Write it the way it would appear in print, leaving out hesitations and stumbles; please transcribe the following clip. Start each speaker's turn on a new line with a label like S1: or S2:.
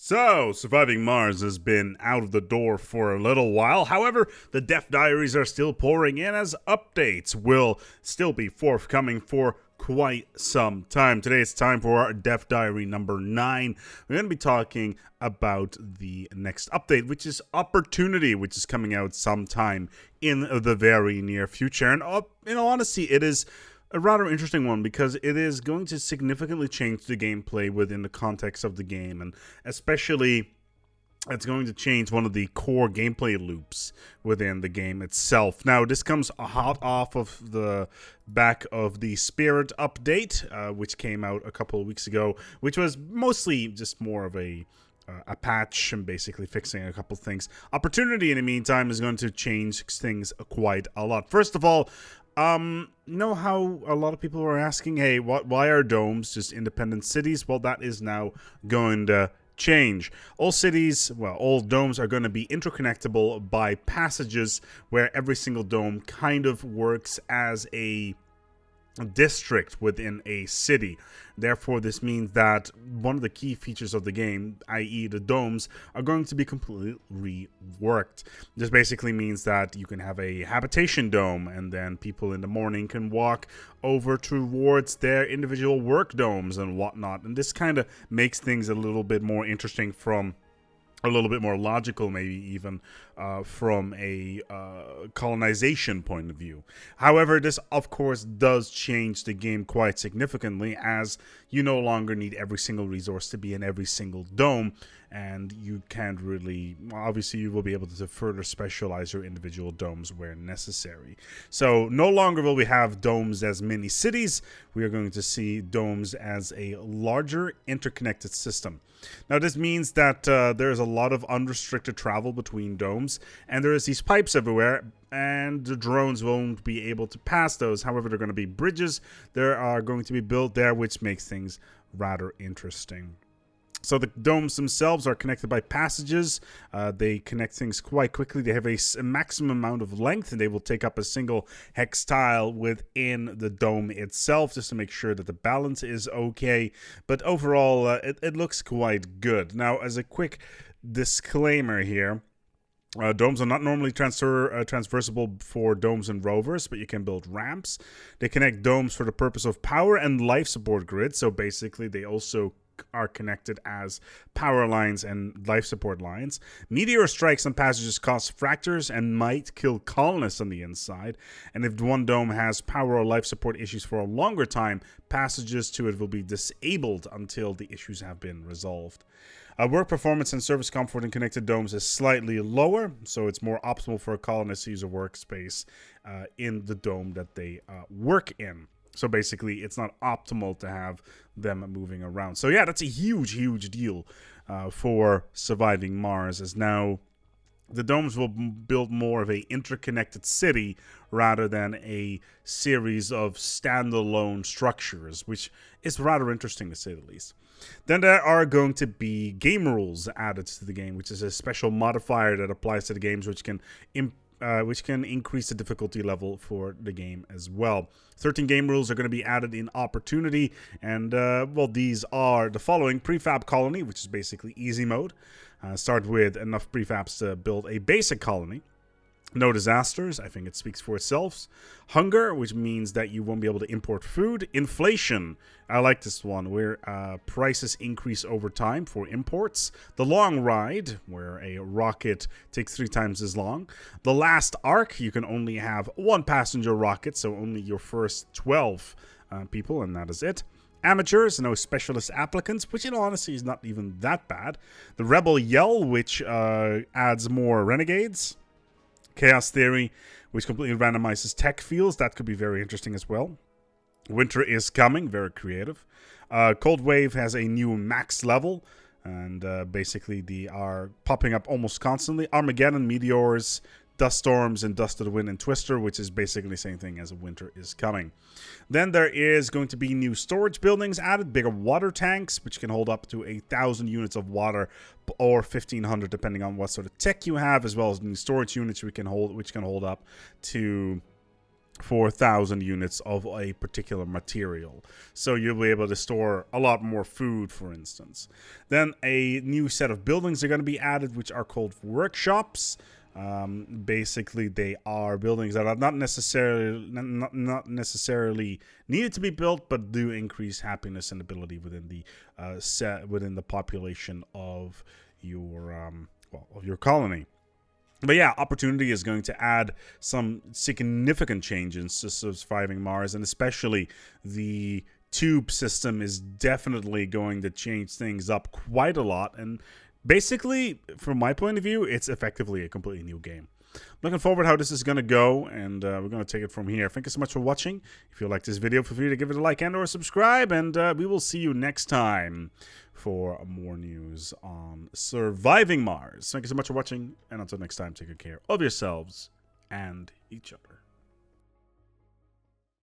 S1: So, Surviving Mars has been out of the door for a little while. However, the Death Diaries are still pouring in as updates will still be forthcoming for quite some time. Today it's time for our Death Diary number 9. We're going to be talking about the next update, which is Opportunity, which is coming out sometime in the very near future. And in all honesty, it is a rather interesting one because it is going to significantly change the gameplay within the context of the game, and especially it's going to change one of the core gameplay loops within the game itself. Now, this comes hot off of the back of the Spirit update, which came out a couple of weeks ago, which was mostly just more of a patch and basically fixing a couple things. Opportunity, in the meantime, is going to change things quite a lot. First of all, know how a lot of people are asking, hey, why are domes just independent cities? Well, that is now going to change. All cities, well, all domes are going to be interconnectable by passages where every single dome kind of works as a district within a city. Therefore, this means that one of the key features of the game, i.e. the domes, are going to be completely reworked. This basically means that you can have a habitation dome, and then people in the morning can walk over towards their individual work domes and whatnot. And this kind of makes things a little bit more interesting, from a little bit more logical, maybe even from a colonization point of view. However, this of course does change the game quite significantly, as you no longer need every single resource to be in every single dome, and you can't really, obviously you will be able to further specialize your individual domes where necessary. So no longer will we have domes as mini cities. We are going to see domes as a larger interconnected system. Now, this means that there is a lot of unrestricted travel between domes, and there is these pipes everywhere, and the drones won't be able to pass those. However, there are going to be bridges that are going to be built there, which makes things rather interesting. So the domes themselves are connected by passages. They connect things quite quickly. They have a maximum amount of length, and they will take up a single hex tile within the dome itself, just to make sure that the balance is okay. But overall, it looks quite good. Now, as a quick disclaimer here, domes are not normally transversable for domes and rovers, but you can build ramps. They connect domes for the purpose of power and life support grids. So basically, they also are connected as power lines and life support lines. Meteor strikes on passages cause fractures and might kill colonists on the inside. And if one dome has power or life support issues for a longer time, passages to it will be disabled until the issues have been resolved. Work performance and service comfort in connected domes is slightly lower, so it's more optimal for a colonist to use a workspace in the dome that they work in. So basically, it's not optimal to have them moving around. So yeah, that's a huge deal for Surviving Mars, as now the domes will build more of an interconnected city rather than a series of standalone structures, which is rather interesting to say the least. Then there are going to be game rules added to the game, which is a special modifier that applies to the games, which can increase the difficulty level for the game as well. 13 game rules are going to be added in Opportunity, and well, these are the following: Prefab Colony, which is basically easy mode. Start with enough prefabs to build a basic colony. No disasters, I think it speaks for itself. Hunger, which means that you won't be able to import food. Inflation, I like this one, where prices increase over time for imports. The Long Ride, where a rocket takes 3 times as long. The Last Arc, you can only have 1 passenger rocket, so only your first 12 people, and that is it. Amateurs, no specialist applicants, which in all honesty is not even that bad. The Rebel Yell, which adds more renegades. Chaos Theory, which completely randomizes tech fields. That could be very interesting as well. Winter is coming, very creative. Cold Wave has a new max level, and basically they are popping up almost constantly. Armageddon, Meteors, Dust Storms, and Dust of the Wind, and Twister, which is basically the same thing as Winter is coming. Then there is going to be new storage buildings added, bigger water tanks, which can hold up to 1,000 units of water, or 1,500 depending on what sort of tech you have, as well as new storage units which can hold up to for 1,000 units of a particular material. So you'll be able to store a lot more food, for instance. Then a new set of buildings are going to be added, which are called workshops. Basically, they are buildings that are not necessarily needed to be built, but do increase happiness and ability within the within the population of your colony. But yeah, Opportunity is going to add some significant changes to surviving Mars, and especially the tube system is definitely going to change things up quite a lot. And basically, from my point of view, it's effectively a completely new game. I'm looking forward to how this is going to go, and we're going to take it from here. Thank you so much for watching. If you like this video, feel free to give it a like and or subscribe, and we will see you next time for more news on surviving Mars. Thank you so much for watching, and until next time, take good care of yourselves and each other.